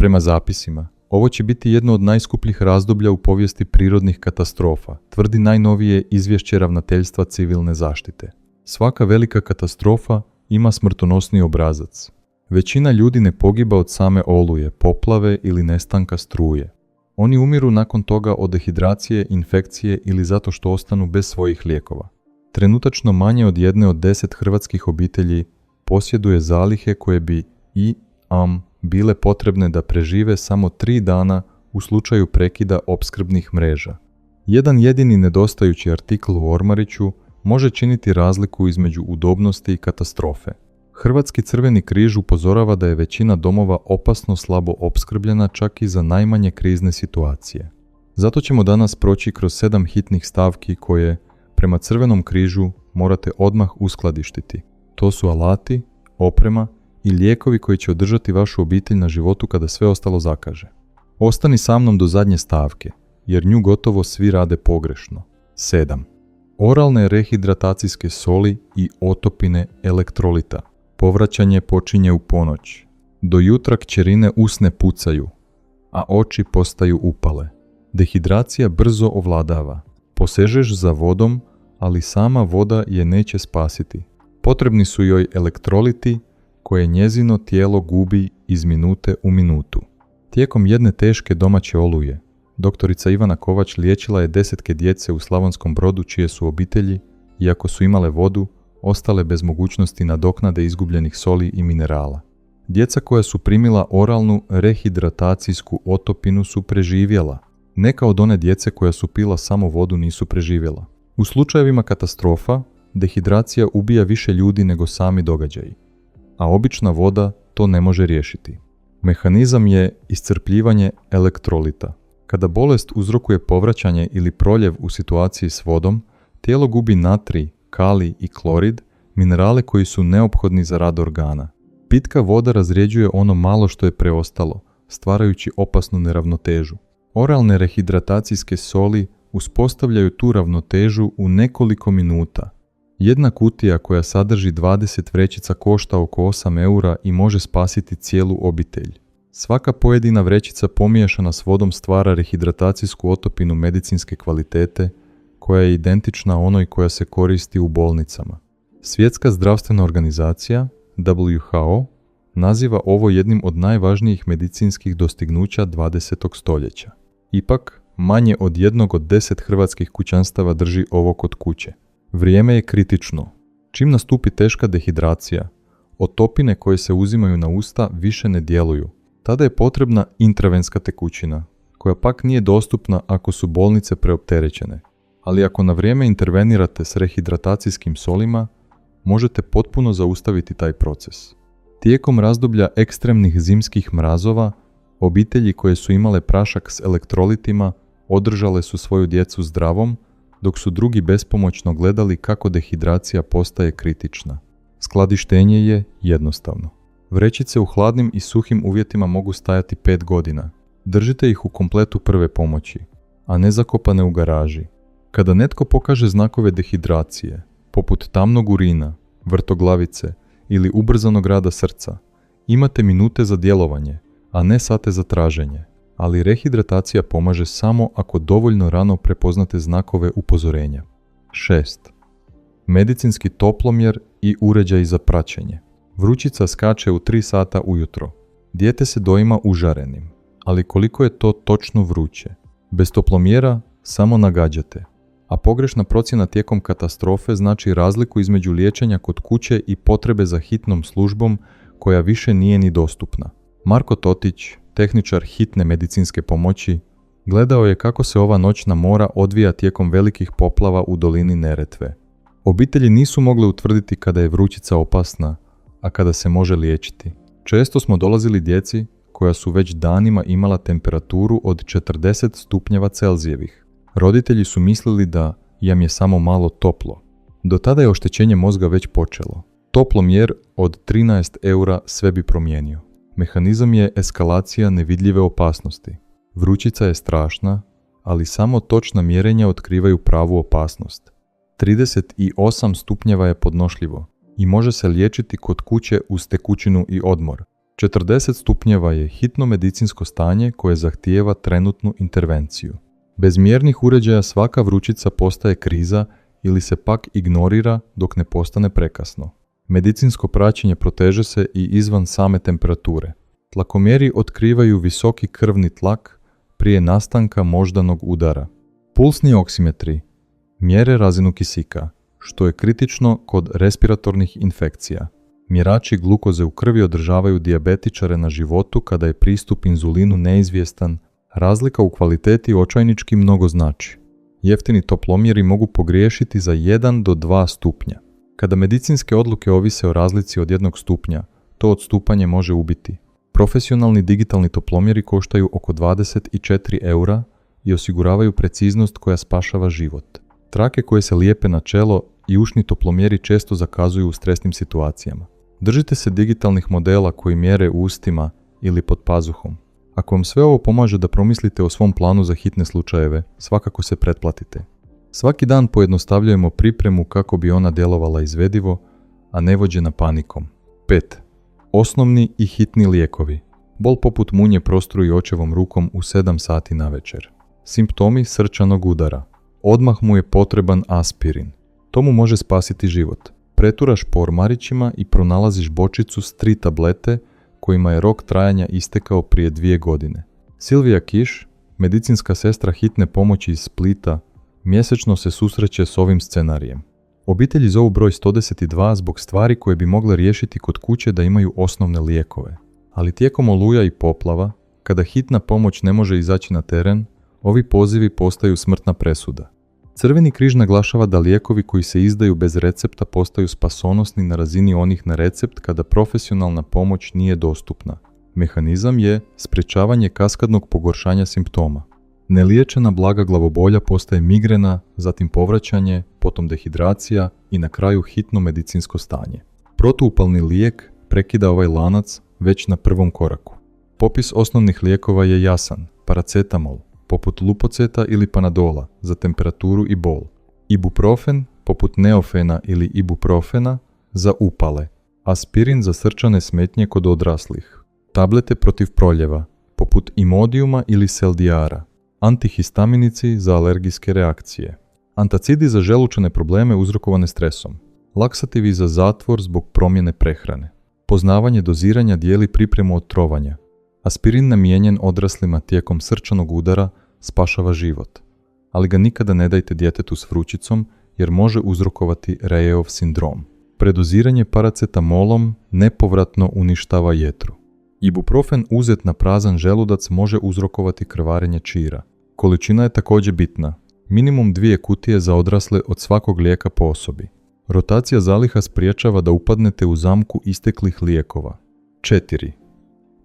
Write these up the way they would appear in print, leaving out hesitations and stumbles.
Prema zapisima, ovo će biti jedno od najskupljih razdoblja u povijesti prirodnih katastrofa, tvrdi najnovije izvješće Ravnateljstva civilne zaštite. Svaka velika katastrofa ima smrtonosni obrazac. Većina ljudi ne pogiba od same oluje, poplave ili nestanka struje. Oni umiru nakon toga od dehidracije, infekcije ili zato što ostanu bez svojih lijekova. Trenutačno manje od 1 od 10 hrvatskih obitelji posjeduje zalihe koje bi bile potrebne da prežive samo 3 dana u slučaju prekida opskrbnih mreža. Jedan jedini nedostajući artikl u ormariću može činiti razliku između udobnosti i katastrofe. Hrvatski Crveni križ upozorava da je većina domova opasno slabo opskrbljena čak i za najmanje krizne situacije. Zato ćemo danas proći kroz 7 hitnih stavki koje, prema Crvenom križu, morate odmah uskladištiti. To su alati, oprema i lijekovi koji će održati vašu obitelj na životu kada sve ostalo zakaže. Ostani sa mnom do zadnje stavke, jer nju gotovo svi rade pogrešno. 7. Oralne rehidratacijske soli i otopine elektrolita. Povraćanje počinje u ponoć. Do jutra kćerine usne pucaju, a oči postaju upale. Dehidracija brzo ovladava. Posežeš za vodom, ali sama voda je neće spasiti. Potrebni su joj elektroliti koje njezino tijelo gubi iz minute u minutu. Tijekom jedne teške domaće oluje, doktorica Ivana Kovač liječila je 10 djece u Slavonskom Brodu čije su obitelji, iako su imale vodu, ostale bez mogućnosti nadoknade izgubljenih soli i minerala. Djeca koja su primila oralnu rehidratacijsku otopinu su preživjela. Neka od one djece koja su pila samo vodu nisu preživjela. U slučajevima katastrofa, dehidracija ubija više ljudi nego sami događaji, a obična voda to ne može riješiti. Mehanizam je iscrpljivanje elektrolita. Kada bolest uzrokuje povraćanje ili proljev u situaciji s vodom, tijelo gubi natrij, kalij i klorid, minerale koji su neophodni za rad organa. Pitka voda razrjeđuje ono malo što je preostalo, stvarajući opasnu neravnotežu. Oralne rehidratacijske soli uspostavljaju tu ravnotežu u nekoliko minuta. Jedna kutija koja sadrži 20 vrećica košta oko 8 eura i može spasiti cijelu obitelj. Svaka pojedina vrećica pomiješana s vodom stvara rehidratacijsku otopinu medicinske kvalitete koja je identična onoj koja se koristi u bolnicama. Svjetska zdravstvena organizacija, WHO, naziva ovo jednim od najvažnijih medicinskih dostignuća 20. stoljeća. Ipak, manje od 1 od 10 hrvatskih kućanstava drži ovo kod kuće. Vrijeme je kritično. Čim nastupi teška dehidracija, otopine koje se uzimaju na usta više ne djeluju. Tada je potrebna intravenska tekućina, koja pak nije dostupna ako su bolnice preopterećene. Ali ako na vrijeme intervenirate s rehidratacijskim solima, možete potpuno zaustaviti taj proces. Tijekom razdoblja ekstremnih zimskih mrazova, obitelji koje su imale prašak s elektrolitima održale su svoju djecu zdravom, dok su drugi bespomoćno gledali kako dehidracija postaje kritična. Skladištenje je jednostavno. Vrećice u hladnim i suhim uvjetima mogu stajati 5 godina. Držite ih u kompletu prve pomoći, a ne zakopane u garaži. Kada netko pokaže znakove dehidracije, poput tamnog urina, vrtoglavice ili ubrzanog rada srca, imate minute za djelovanje, a ne sate za traženje. Ali rehidratacija pomaže samo ako dovoljno rano prepoznate znakove upozorenja. 6. Medicinski toplomjer i uređaj za praćenje. Vrućica skače u 3 sata ujutro. Dijete se doima užarenim, ali koliko je to točno vruće? Bez toplomjera samo nagađate. A pogrešna procjena tijekom katastrofe znači razliku između liječenja kod kuće i potrebe za hitnom službom koja više nije ni dostupna. Marko Totić, tehničar hitne medicinske pomoći, gledao je kako se ova noćna mora odvija tijekom velikih poplava u dolini Neretve. Obitelji nisu mogle utvrditi kada je vrućica opasna, a kada se može liječiti. Često smo dolazili djeci koja su već danima imala temperaturu od 40 stupnjeva Celzijevih. Roditelji su mislili da jam je samo malo toplo. Do tada je oštećenje mozga već počelo. Toplomjer od 13 eura sve bi promijenio. Mehanizam je eskalacija nevidljive opasnosti. Vrućica je strašna, ali samo točna mjerenja otkrivaju pravu opasnost. 38 stupnjeva je podnošljivo i može se liječiti kod kuće uz tekućinu i odmor. 40 stupnjeva je hitno medicinsko stanje koje zahtijeva trenutnu intervenciju. Bez mjernih uređaja svaka vrućica postaje kriza ili se pak ignorira dok ne postane prekasno. Medicinsko praćenje proteže se i izvan same temperature. Tlakomjeri otkrivaju visoki krvni tlak prije nastanka moždanog udara. Pulsni oksimetri mjere razinu kisika, što je kritično kod respiratornih infekcija. Mjerači glukoze u krvi održavaju dijabetičare na životu kada je pristup inzulinu neizvjestan. Razlika u kvaliteti očajnički mnogo znači. Jeftini toplomjeri mogu pogriješiti za 1 do 2 stupnja. Kada medicinske odluke ovise o razlici od 1 stupnja, to odstupanje može ubiti. Profesionalni digitalni toplomjeri koštaju oko 24 eura i osiguravaju preciznost koja spašava život. Trake koje se lijepe na čelo i ušni toplomjeri često zakazuju u stresnim situacijama. Držite se digitalnih modela koji mjere u ustima ili pod pazuhom. Ako vam sve ovo pomaže da promislite o svom planu za hitne slučajeve, svakako se pretplatite. Svaki dan pojednostavljujemo pripremu kako bi ona djelovala izvedivo, a ne vođena panikom. 5. Osnovni i hitni lijekovi. Bol poput munje prostruji očevom rukom u 7 sati navečer. Simptomi srčanog udara. Odmah mu je potreban aspirin. To mu može spasiti život. Preturaš po ormarićima i pronalaziš bočicu s 3 tablete kojima je rok trajanja istekao prije 2 godine. Silvija Kiš, medicinska sestra hitne pomoći iz Splita, mjesečno se susreće s ovim scenarijem. Obitelji zovu broj 112 zbog stvari koje bi mogle riješiti kod kuće da imaju osnovne lijekove. Ali tijekom oluja i poplava, kada hitna pomoć ne može izaći na teren, ovi pozivi postaju smrtna presuda. Crveni križ naglašava da lijekovi koji se izdaju bez recepta postaju spasonosni na razini onih na recept kada profesionalna pomoć nije dostupna. Mehanizam je sprečavanje kaskadnog pogoršanja simptoma. Neliječena blaga glavobolja postaje migrena, zatim povraćanje, potom dehidracija i na kraju hitno medicinsko stanje. Protuupalni lijek prekida ovaj lanac već na prvom koraku. Popis osnovnih lijekova je jasan: paracetamol, poput lupoceta ili panadola, za temperaturu i bol. Ibuprofen, poput neofena ili ibuprofena, za upale. Aspirin za srčane smetnje kod odraslih. Tablete protiv proljeva, poput imodiuma ili seldiara. Antihistaminici za alergijske reakcije. Antacidi za želučne probleme uzrokovane stresom. Laksativi za zatvor zbog promjene prehrane. Poznavanje doziranja dijeli pripremu od trovanja. Aspirin namijenjen odraslima tijekom srčanog udara spašava život, ali ga nikada ne dajte djetetu s vrućicom jer može uzrokovati Reyeov sindrom. Predoziranje paracetamolom nepovratno uništava jetru. Ibuprofen uzet na prazan želudac može uzrokovati krvarenje čira. Količina je također bitna. Minimum 2 kutije za odrasle od svakog lijeka po osobi. Rotacija zaliha spriječava da upadnete u zamku isteklih lijekova. 4.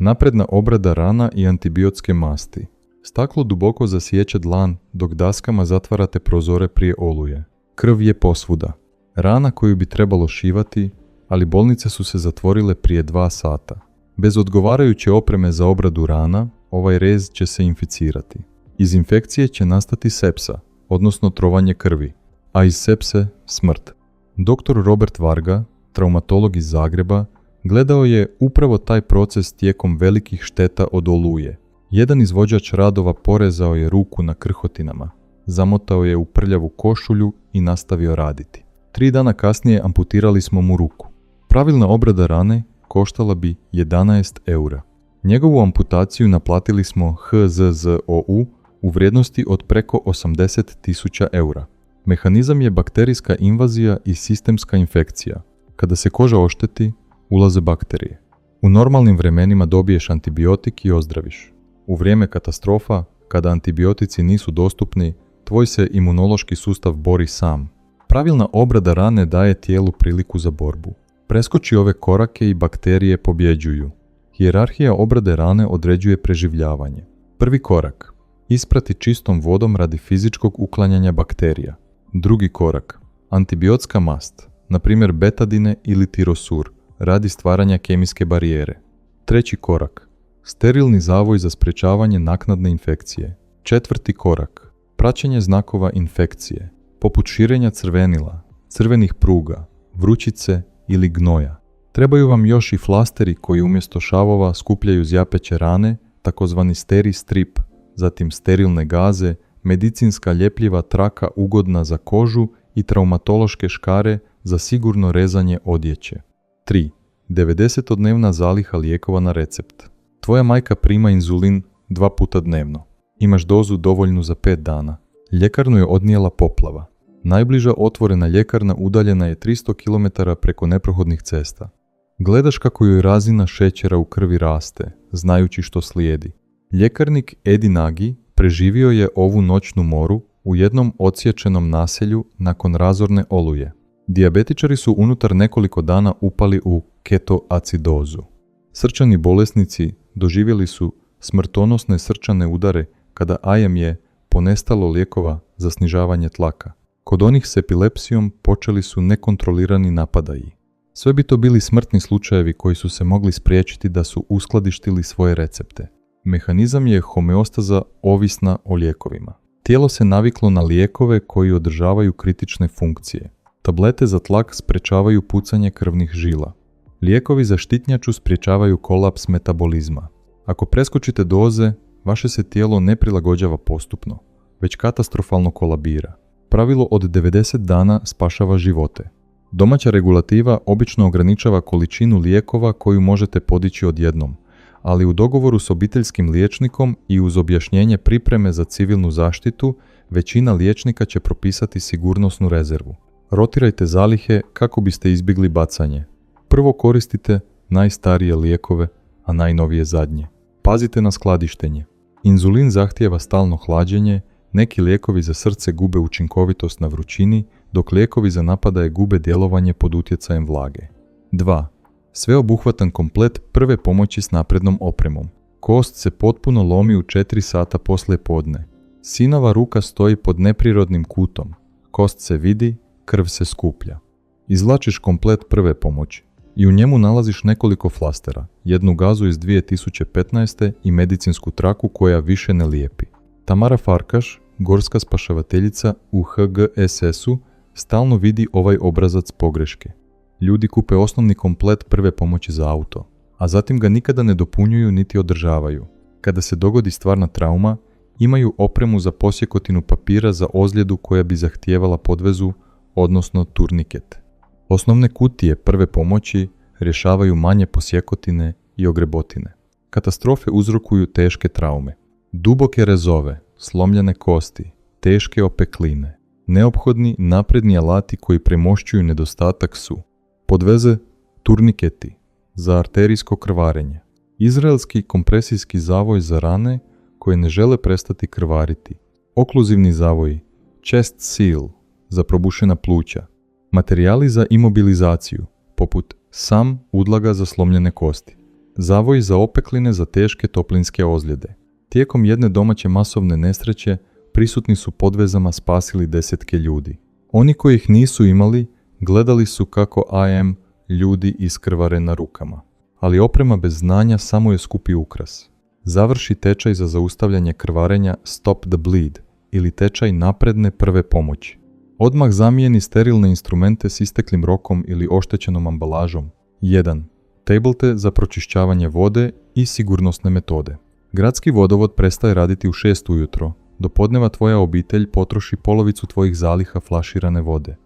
Napredna obrada rana i antibiotske masti. Staklo duboko zasiječe dlan dok daskama zatvarate prozore prije oluje. Krv je posvuda. Rana koju bi trebalo šivati, ali bolnice su se zatvorile prije 2 sata. Bez odgovarajuće opreme za obradu rana, ovaj rez će se inficirati. Iz infekcije će nastati sepsa, odnosno trovanje krvi, a iz sepse smrt. Dr. Robert Varga, traumatolog iz Zagreba, gledao je upravo taj proces tijekom velikih šteta od oluje. Jedan izvođač radova porezao je ruku na krhotinama, zamotao je u prljavu košulju i nastavio raditi. 3 dana kasnije amputirali smo mu ruku. Pravilna obrada rane koštala bi 11 eura. Njegovu amputaciju naplatili smo HZZOU u vrijednosti od preko 80.000 eura. Mehanizam je bakterijska invazija i sistemska infekcija. Kada se koža ošteti, ulaze bakterije. U normalnim vremenima dobiješ antibiotik i ozdraviš. U vrijeme katastrofa, kada antibiotici nisu dostupni, tvoj se imunološki sustav bori sam. Pravilna obrada rane daje tijelu priliku za borbu. Preskoči ove korake i bakterije pobjeđuju. Hijerarhija obrade rane određuje preživljavanje. Prvi korak. Isprati čistom vodom radi fizičkog uklanjanja bakterija. Drugi korak. Antibiotska mast, na primjer betadine ili tirosur, radi stvaranja kemijske barijere. Treći korak. Sterilni zavoj za sprečavanje naknadne infekcije. Četvrti korak. Praćenje znakova infekcije, poput širenja crvenila, crvenih pruga, vrućice ili gnoja. Trebaju vam još i flasteri koji umjesto šavova skupljaju zjapeće rane, takozvani steri strip, zatim sterilne gaze, medicinska ljepljiva traka ugodna za kožu i traumatološke škare za sigurno rezanje odjeće. 3. 90-dnevna zaliha lijekova na recept. Tvoja majka prima inzulin 2 puta dnevno. Imaš dozu dovoljnu za 5 dana. Ljekarnu je odnijela poplava. Najbliža otvorena ljekarna udaljena je 300 km preko neprohodnih cesta. Gledaš kako joj razina šećera u krvi raste, znajući što slijedi. Ljekarnik Edi Nagy preživio je ovu noćnu moru u jednom odsječenom naselju nakon razorne oluje. Dijabetičari su unutar nekoliko dana upali u ketoacidozu. Srčani bolesnici doživjeli su smrtonosne srčane udare kada AM je ponestalo lijekova za snižavanje tlaka. Kod onih s epilepsijom počeli su nekontrolirani napadaji. Sve bi to bili smrtni slučajevi koji su se mogli spriječiti da su uskladištili svoje recepte. Mehanizam je homeostaza ovisna o lijekovima. Tijelo se naviklo na lijekove koji održavaju kritične funkcije. Tablete za tlak sprečavaju pucanje krvnih žila. Lijekovi za štitnjaču sprječavaju kolaps metabolizma. Ako preskočite doze, vaše se tijelo ne prilagođava postupno, već katastrofalno kolabira. Pravilo od 90 dana spašava živote. Domaća regulativa obično ograničava količinu lijekova koju možete podići odjednom, ali u dogovoru s obiteljskim liječnikom i uz objašnjenje pripreme za civilnu zaštitu, većina liječnika će propisati sigurnosnu rezervu. Rotirajte zalihe kako biste izbjegli bacanje. Prvo koristite najstarije lijekove, a najnovije zadnje. Pazite na skladištenje. Inzulin zahtijeva stalno hlađenje, neki lijekovi za srce gube učinkovitost na vrućini, dok lijekovi za napadaje gube djelovanje pod utjecajem vlage. 2. Sveobuhvatan komplet prve pomoći s naprednom opremom. Kost se potpuno lomi u 4 sata poslije podne. Sinova ruka stoji pod neprirodnim kutom. Kost se vidi, krv se skuplja. Izvlačiš komplet prve pomoći i u njemu nalaziš nekoliko flastera, jednu gazu iz 2015. i medicinsku traku koja više ne lijepi. Tamara Farkaš, gorska spašavateljica u HGSS-u, stalno vidi ovaj obrazac pogreške. Ljudi kupe osnovni komplet prve pomoći za auto, a zatim ga nikada ne dopunjuju niti održavaju. Kada se dogodi stvarna trauma, imaju opremu za posjekotinu papira za ozljedu koja bi zahtijevala podvezu, odnosno turniket. Osnovne kutije prve pomoći rješavaju manje posjekotine i ogrebotine. Katastrofe uzrokuju teške traume. Duboke rezove, slomljene kosti, teške opekline. Neophodni napredni alati koji premošćuju nedostatak su podveze, turniketi za arterijsko krvarenje, izraelski kompresijski zavoj za rane koje ne žele prestati krvariti, okluzivni zavoji, chest seal za probušena pluća, materijali za imobilizaciju, poput sam udlaga za slomljene kosti, zavoji za opekline za teške toplinske ozljede. Tijekom jedne domaće masovne nesreće prisutni su podvezama spasili 10 ljudi. Oni koji ih nisu imali, gledali su kako AM ljudi iskrvare na rukama. Ali oprema bez znanja samo je skupi ukras. Završi tečaj za zaustavljanje krvarenja Stop the Bleed ili tečaj napredne prve pomoći. Odmah zamijeni sterilne instrumente s isteklim rokom ili oštećenom ambalažom. 1. Tablete za pročišćavanje vode i sigurnosne metode. Gradski vodovod prestaje raditi u 6 ujutro. Do podneva tvoja obitelj potroši polovicu tvojih zaliha flaširane vode.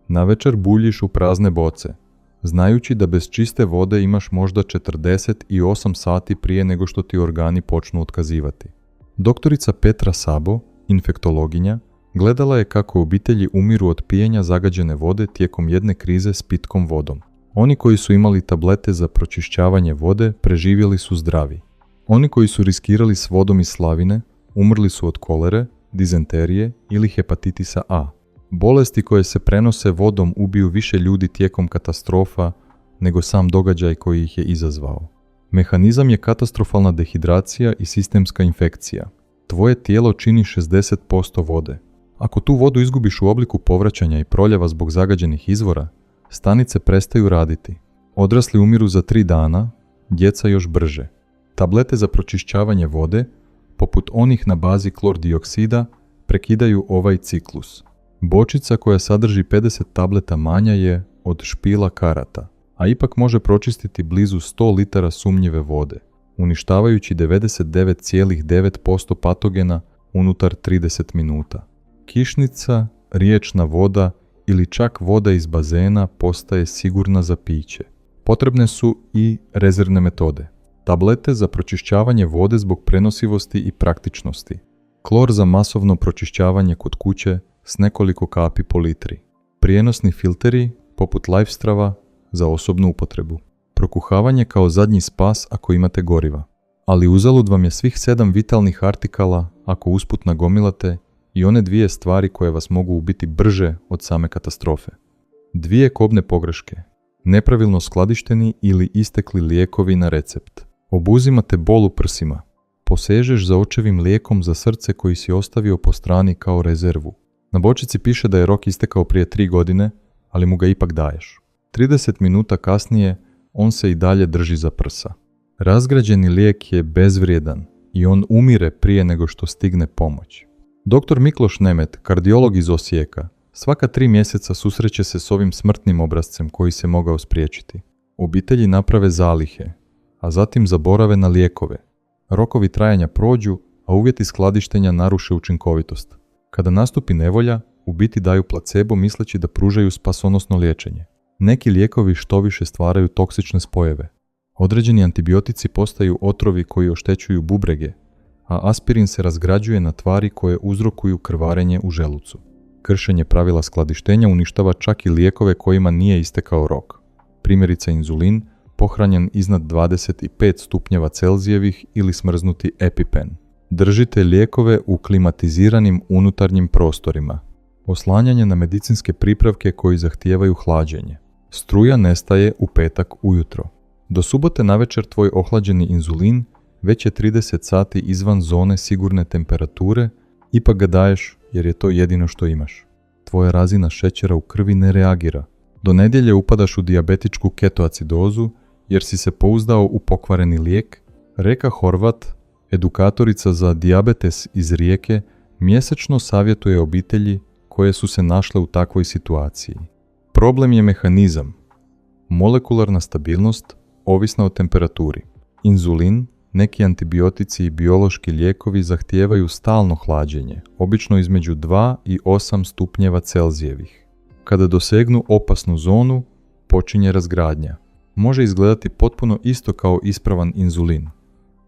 Navečer buljiš u prazne boce, znajući da bez čiste vode imaš možda 48 sati prije nego što ti organi počnu otkazivati. Doktorica Petra Sabo, infektologinja, gledala je kako obitelji umiru od pijenja zagađene vode tijekom jedne krize s pitkom vodom. Oni koji su imali tablete za pročišćavanje vode preživjeli su zdravi. Oni koji su riskirali s vodom iz slavine umrli su od kolere, dizenterije ili hepatitisa A. Bolesti koje se prenose vodom ubiju više ljudi tijekom katastrofa nego sam događaj koji ih je izazvao. Mehanizam je katastrofalna dehidracija i sistemska infekcija. Tvoje tijelo čini 60% vode. Ako tu vodu izgubiš u obliku povraćanja i proljeva zbog zagađenih izvora, stanice prestaju raditi. Odrasli umiru za 3 dana, djeca još brže. Tablete za pročišćavanje vode, poput onih na bazi klordioksida, prekidaju ovaj ciklus. Bočica koja sadrži 50 tableta manja je od špila karata, a ipak može pročistiti blizu 100 litara sumnjive vode, uništavajući 99,9% patogena unutar 30 minuta. Kišnica, riječna voda ili čak voda iz bazena postaje sigurna za piće. Potrebne su i rezervne metode. Tablete za pročišćavanje vode zbog prenosivosti i praktičnosti. Klor za masovno pročišćavanje kod kuće s nekoliko kapi po litri. Prijenosni filteri poput Lifestrava za osobnu upotrebu. Prokuhavanje kao zadnji spas ako imate goriva. Ali uzalud vam je svih 7 vitalnih artikala ako usput nagomilate i one 2 stvari koje vas mogu ubiti brže od same katastrofe. 2 kobne pogreške. Nepravilno skladišteni ili istekli lijekovi na recept. Obuzimate bol u prsima. Posežeš za očevim lijekom za srce koji si ostavio po strani kao rezervu. Na bočici piše da je rok istekao prije 3 godine, ali mu ga ipak daješ. 30 minuta kasnije on se i dalje drži za prsa. Razgrađeni lijek je bezvrijedan i on umire prije nego što stigne pomoć. Dr. Mikloš Nemet, kardiolog iz Osijeka, svaka 3 mjeseca susreće se s ovim smrtnim obrascem koji se mogao spriječiti. Obitelji naprave zalihe, a zatim zaborave na lijekove. Rokovi trajanja prođu, a uvjeti skladištenja naruše učinkovitost. Kada nastupi nevolja, u biti daju placebo misleći da pružaju spasonosno liječenje. Neki lijekovi štoviše stvaraju toksične spojeve. Određeni antibiotici postaju otrovi koji oštećuju bubrege, a aspirin se razgrađuje na tvari koje uzrokuju krvarenje u želucu. Kršenje pravila skladištenja uništava čak i lijekove kojima nije istekao rok. Primjerice inzulin, pohranjen iznad 25 stupnjeva Celzijevih ili smrznuti EpiPen. Držite lijekove u klimatiziranim unutarnjim prostorima. Oslanjanje na medicinske pripravke koji zahtijevaju hlađenje. Struja nestaje u petak ujutro. Do subote navečer tvoj ohlađeni inzulin već je 30 sati izvan zone sigurne temperature, ipak ga daješ jer je to jedino što imaš. Tvoja razina šećera u krvi ne reagira. Do nedjelje upadaš u dijabetičku ketoacidozu jer si se pouzdao u pokvareni lijek. Reka Horvat, edukatorica za dijabetes iz Rijeke, mjesečno savjetuje obitelji koje su se našle u takvoj situaciji. Problem je mehanizam. Molekularna stabilnost ovisna o temperaturi. Inzulin, neki antibiotici i biološki lijekovi zahtijevaju stalno hlađenje, obično između 2 i 8 stupnjeva Celzijevih. Kada dosegnu opasnu zonu, počinje razgradnja. Može izgledati potpuno isto kao ispravan inzulin,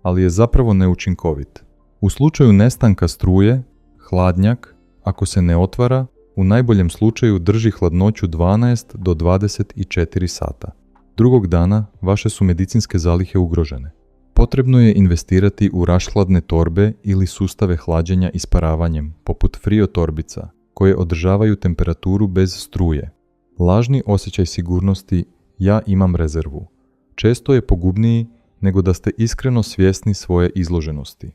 ali je zapravo neučinkovit. U slučaju nestanka struje, hladnjak, ako se ne otvara, u najboljem slučaju drži hladnoću 12 do 24 sata. Drugog dana vaše su medicinske zalihe ugrožene. Potrebno je investirati u rašhladne torbe ili sustave hlađenja isparavanjem, poput friotorbica, koje održavaju temperaturu bez struje. Lažni osjećaj sigurnosti ja imam rezervu. Često je pogubniji nego da ste iskreno svjesni svoje izloženosti.